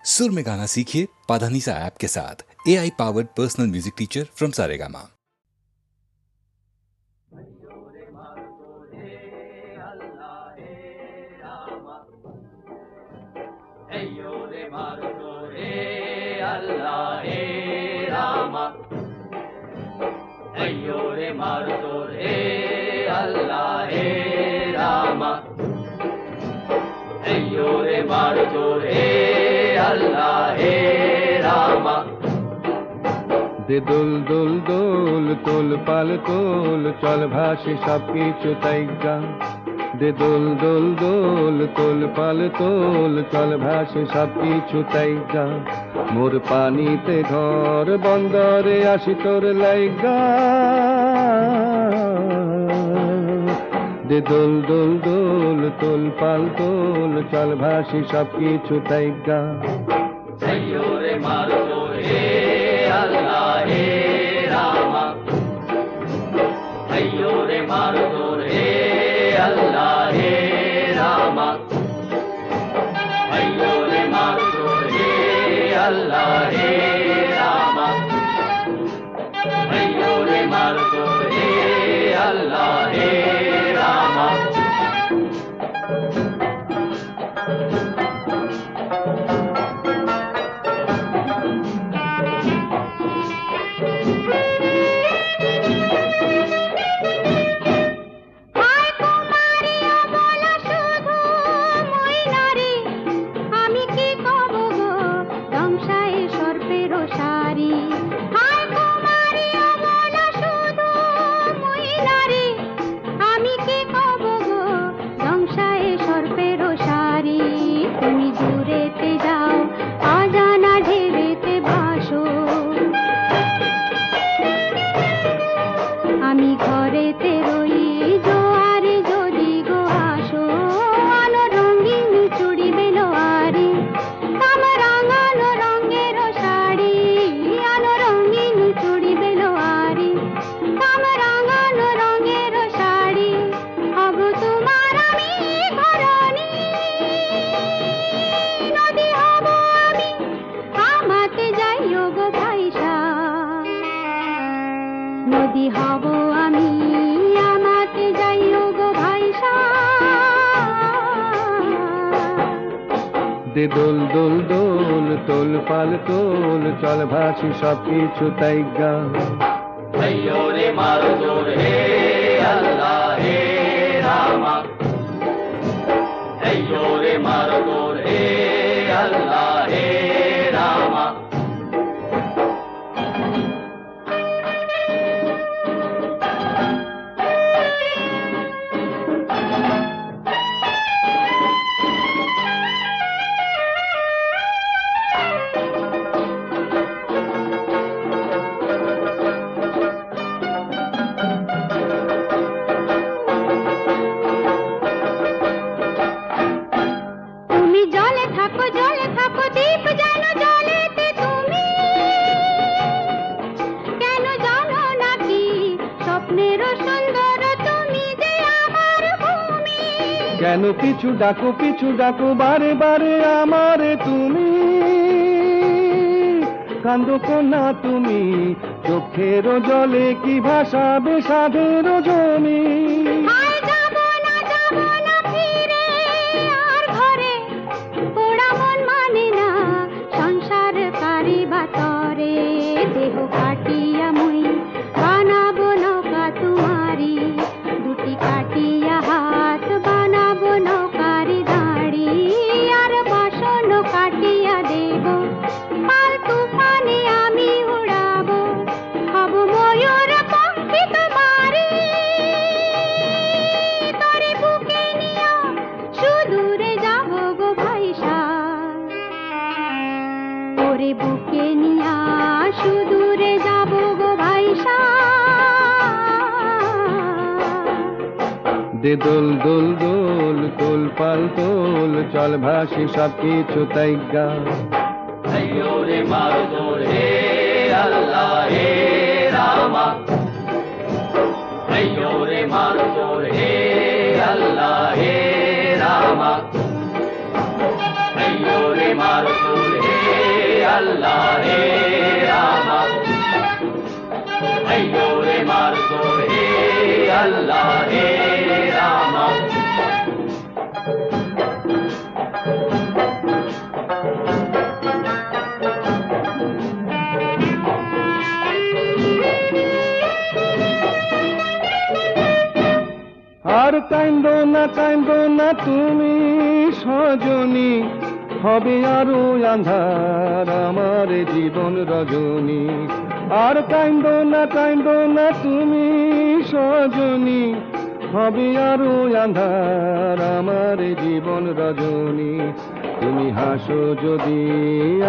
सुर में गाना सीखिए पाधानीसा ऐप के साथ। AI powered personal music teacher from Saregama. দে দোল দোল দোল তোল পাল তোল চল ভাসে সব কিছু তাইগা। দে দোল দোল দোল তোল পাল তোল চল ভাসে সব কিছু তাইগা। মোর পানিতে ঘর বন্দরে আসি তোর লাইগা। দে দোল দোল দোল তোল পাল তোল চল ভাসে সব কিছু তাইগা। নদী হব আমি আমাতে যাইও গো ভাইসা। দে দোল দোল দোল তোল পাল তোল চল ভাসি সব কিছু তাইগা। রে মারো জোর হে আল্লাহ হে রামা। রে মারো জোর হে আল্লাহ হে রামা। কেন পিছু ডাকো বারে বারে আমারে তুমি। কান্দো কন্যা তুমি চোখের জলে কি ভাসাবে সাধের জমি। সংসার কারি বাতরে দেহ কাটিয়া মুই বানাবো নৌকা তোমারি। দুটি কাটিয়া হাত বানাবো নৌকারি দাঁড়ি। আর বাসন কাটিয়া দেব পাল তুফানে আমি উড়াবো। হব ময়ূর পঙ্খী তোমারি। তরে বুকে নিয়া সুদূরে যাব গো ভাইসা। ওরে বুকে নিয়া সুদূরে যাব গো ভাইসা। দে দোল দোল দোল তোল পাল তোল চল ভাসি সব কিছু তাইগা। রে মারো জোর হে আল্লাহ হে রামা। রে মারো জোর হে আল্লাহ হে রামা। রে মারো জোর হে Allah, Hey Rama. Ayyore Margo, Hey Allah, Hey Rama. আর কান্দো না তুমি সজনী, হবে আরো আন্ধার আমার জীবন রজনী। আর কান্দো না তুমি সজনী, হবে আরো আন্ধার আমার জীবন রজনী। তুমি হাসো যদি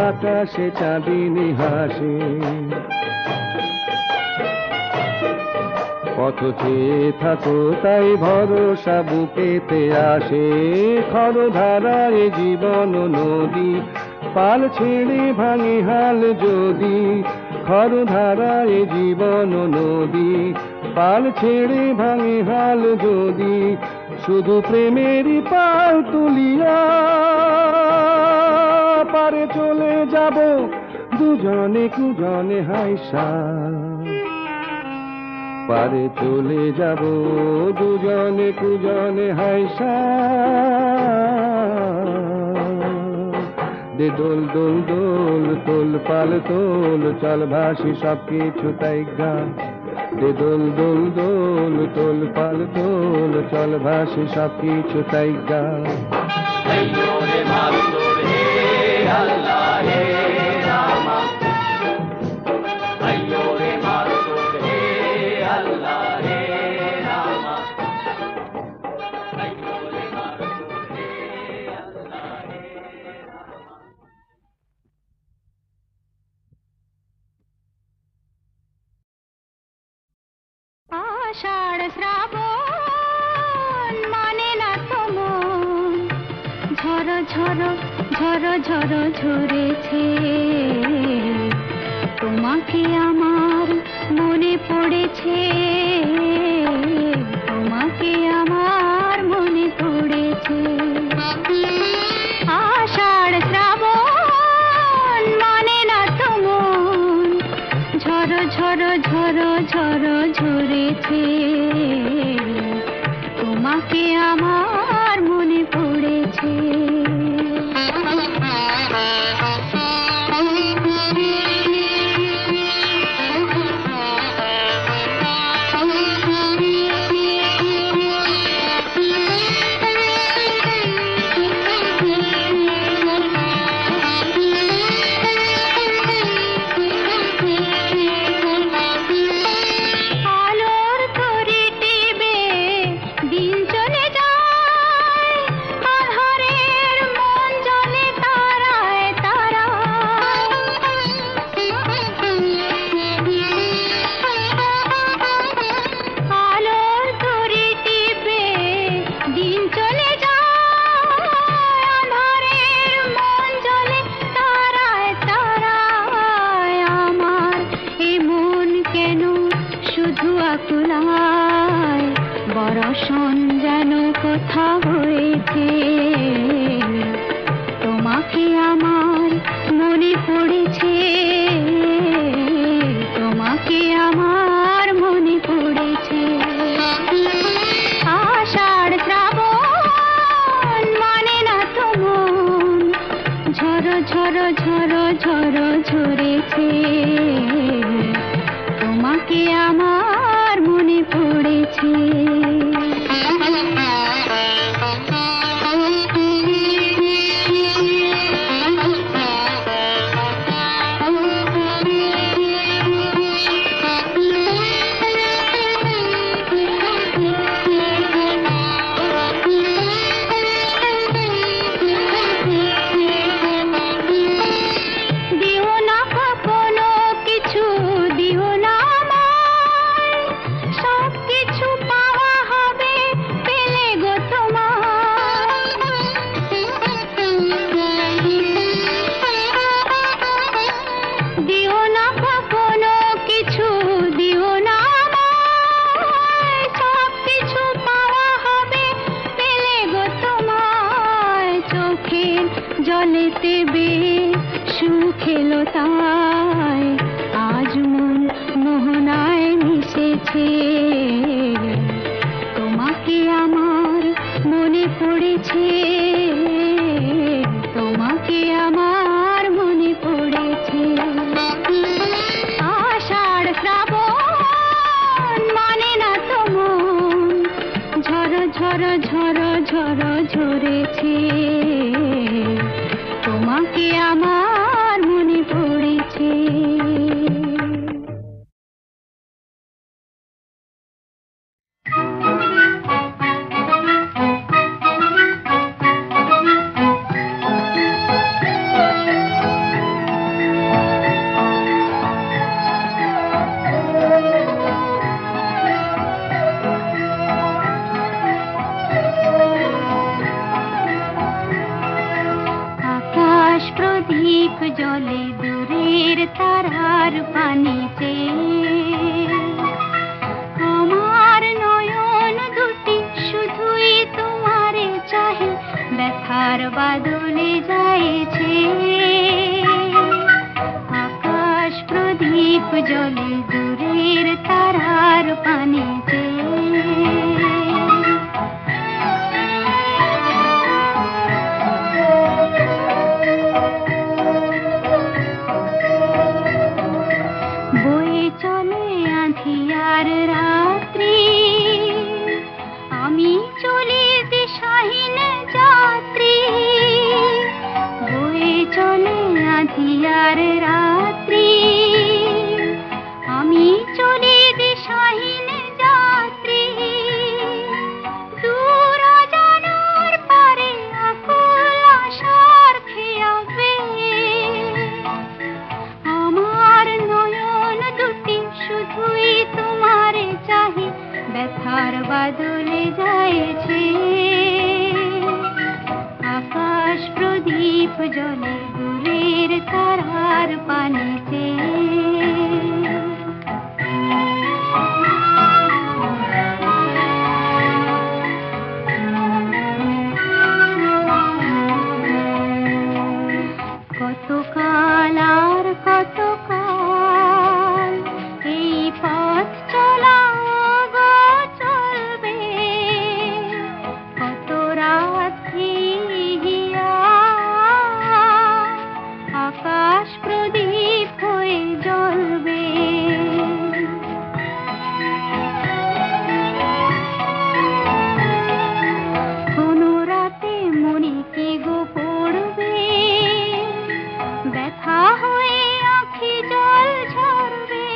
আকাশে চাঁদিনী হাসে, পথ চেয়ে থাকো তাই ভরসা বুকেতে আসে। খরধারায় জীবন নদী, পাল ছেড়ে ভাঙে হাল যদি। খরধারায় জীবন নদী, পাল ছেড়ে ভাঙে হাল যদি। শুধু প্রেমেরই পাল তুলিয়া পারে চলে যাব দুজনে কুজনে হাইসা। পারে চলে যাব দুজনে কুজনে হাইসা। দে দোল দোল দোল তোল পাল তোল, চল ভাসি সব কিছু তাই গান। দে দোল দোল দোল তোল পাল তোল, চল ভাসি সব কিছু তাই গান। Ayyore Margo, Hey Allah, Hey Rama. Ayyore Margo, Hey Allah, Hey Rama. Ayyore Margo, Hey Allah, Hey Rama. আষাঢ় শ্রাবণ মানে না তো মন, ঝড় ঝড় ঝড় ঝড় ঝরেছে। তোমাকে আমার মনে পড়েছে, তোমাকে আমার মনে পড়েছে। আষাঢ় শ্রাবণ মানে না তো মন, ঝড় ঝড় ঝড় ঝড় ঝরেছে। তোমাকে আমার মনে পড়েছে। আলোর তরি টিবে দিন চলে যায়, আধারের মন জ্বলে তারায় তারায়। আলোর তরি টিবে দিন চলে যায়, আধারের মন জ্বলে তারায় তারায়। আমার এমন কেন শুধু আকুলায়, বরষণ যেন কোথা হয়েছে। তোমাকে আমার মনে পড়েছে, তোমাকে আমার মনে পড়েছে। আষাঢ় শ্রাবণ মানে না তো মন, ঝড় ঝড় ঝড় ঝড় ঝরেছে। তোমাকে আমার মনে পড়েছে। দিও না কোনো কিছু, দিও না আমায়, সব কিছু পাওয়া হবে ঝড় ঝড় ঝরেছে, তোমাকে আমার মনে পড়েছে। প্রদীপ জলে দূরের তারার পানিতে, আমার নয়ন দুটি শুধুই তোমারে চাহে, ব্যথার বাদলে যাইছে। আকাশ প্রদীপ জলে দূরের তারার পানিতে, চলে আঁধিয়ার রাত্রি, আমি চলি দিশাহীন যাত্রী। বয়ে চলে আঁধিয়ার রাত্রি, আমি চলি দিশাহীন যাত্রী। দূর অজানার পারে আকুল আশার খেয়াবে, আমার নয়ন দুটি শুধুই তোমারে চাহি, ব্যথার বাদলে যাইছে। আকাশ প্রদীপ জলে দূরের তারার পানিতে, কতকাল আর কতকাল এই পথ চলা গো চলবে, কত রাত্রি আকাশ প্রদীপ হয়ে জ্বলবে। কোনো রাতে মনে কি গো পড়বে, ব্যথা হয়ে আঁখি জল ঝরবে।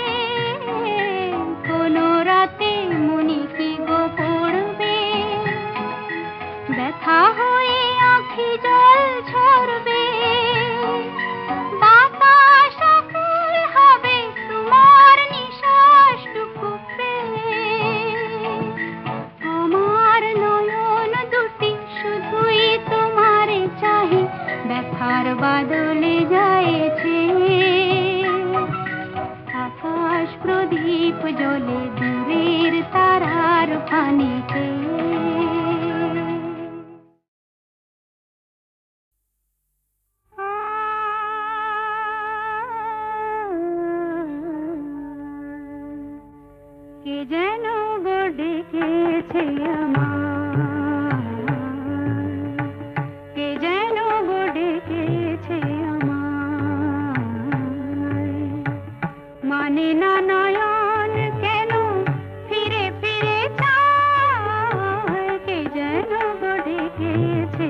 কোনো রাতে মনে কি গো পড়বে, ব্যথা হয়ে আঁখি জল ঝরবে। বাতাস আকুল হবে তোমার নিঃশ্বাসটুকু পেয়ে, আমার নয়ন দুটি শুধুই তোমারে চাহি, ব্যথার বাদলে যাইছে। আকাশ প্রদীপ জলে দূরের তারার পানিতে, কে যেন গো ডেকেছে আমার, কে যেন গো ডেকেছে আমার। মানে না নয়ন কেন ফিরে ফিরে চায়, কে যেন গো ডেকেছে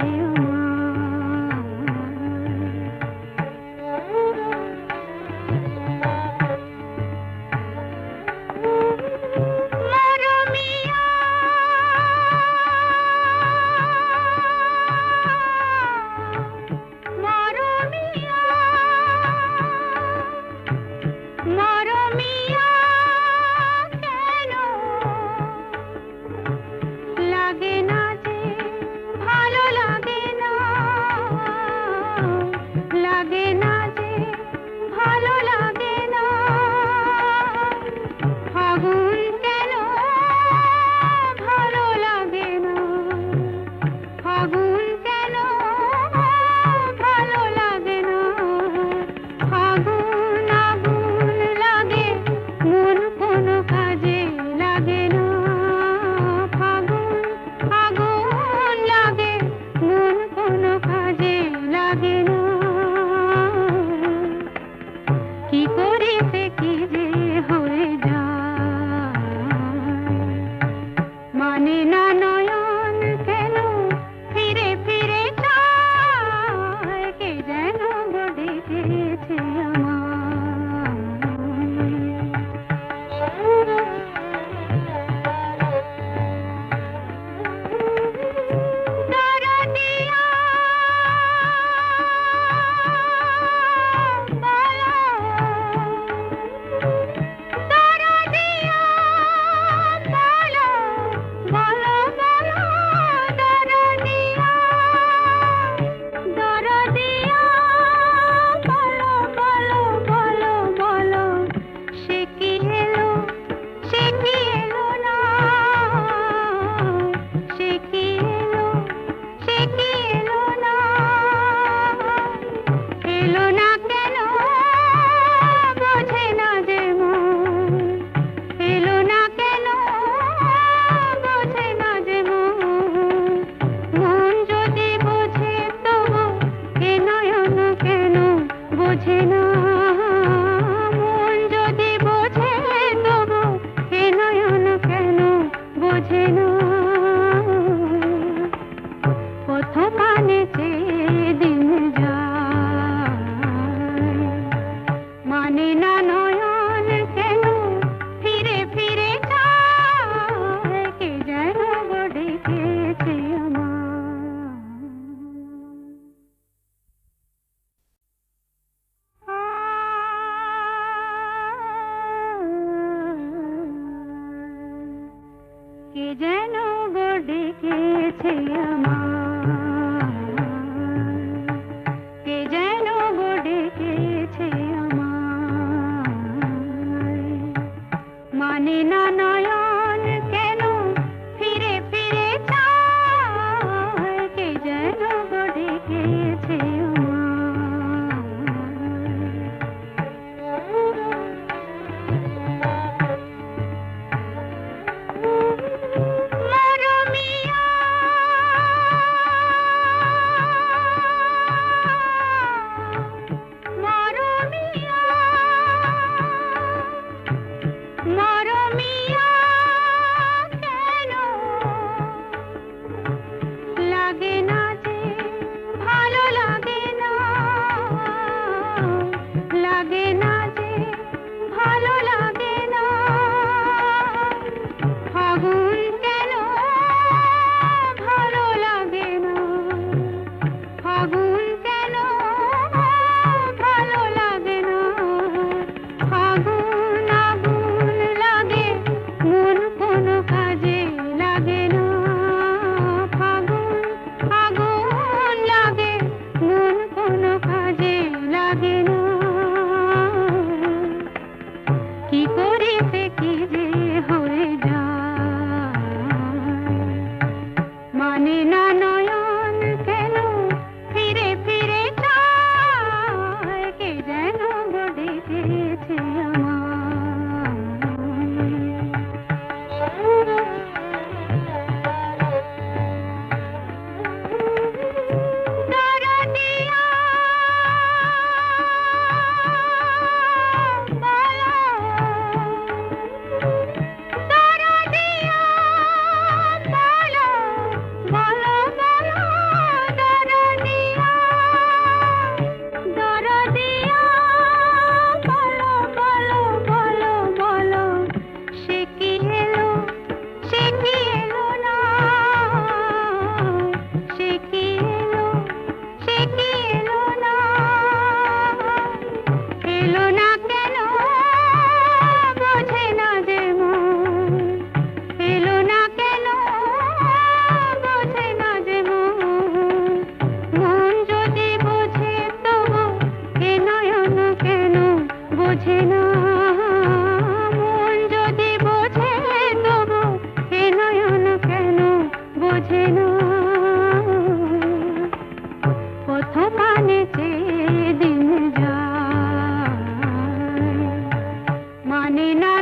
এলো না কেন বোঝে না যে মন, এলো না কেন বোঝে না যে মন, মন যদি বোঝে তবু এ নয়ন কেন বোঝে না, মন যদি বোঝে তবু এ নয়ন কেন বোঝে না, পথ পানে চেয়ে দিন যায়, মানে না নয়ন কেন ফিরে ফিরে যায়, কে যেন গো ডেকেছে আমায়, কে যেন গো ডেকেছে আমায়, কে যেন গো ডেকেছে আমায়, মানে না নয়ন কেন ফিরে ফিরে চায়, কে যেন গো ডেকেছে মরমিয়া মরমিয়া মরমিয়া কেন লাগে না যে ভালো লাগে না, লাগে না যে ভালো লাগে না, ফাগুন কেন ভালো লাগে না, ফাগুন কেন ভালো লাগে না, ফাগুন আগুন লাগে মন কোনো কাজে লাগে না, ফাগুন আগুন লাগে মন কোনো কাজে লাগে না, কি করিতে কি যে হয়ে যায়, মানে না নয়ন কেন ফিরে ফিরে চায়, কে যেন গো ডেকেছে আমায়, দরদিয়া বলো, দরদিয়া বলো, বলো বলো দরদিয়া, দরদিয়া বলো বলো বলো বলো, সে কি এলো না, সে কি এলো না, এলো না কেন বোঝে না যে মন, এলো না কেন বোঝে না যে মন, মন যদি বোঝে তবু এ নয়ন কেন বোঝে না, মন যদি বোঝে তবু এ নয়ন কেন বোঝে না, পথ পানে চেয়ে দিন যায়, মানে না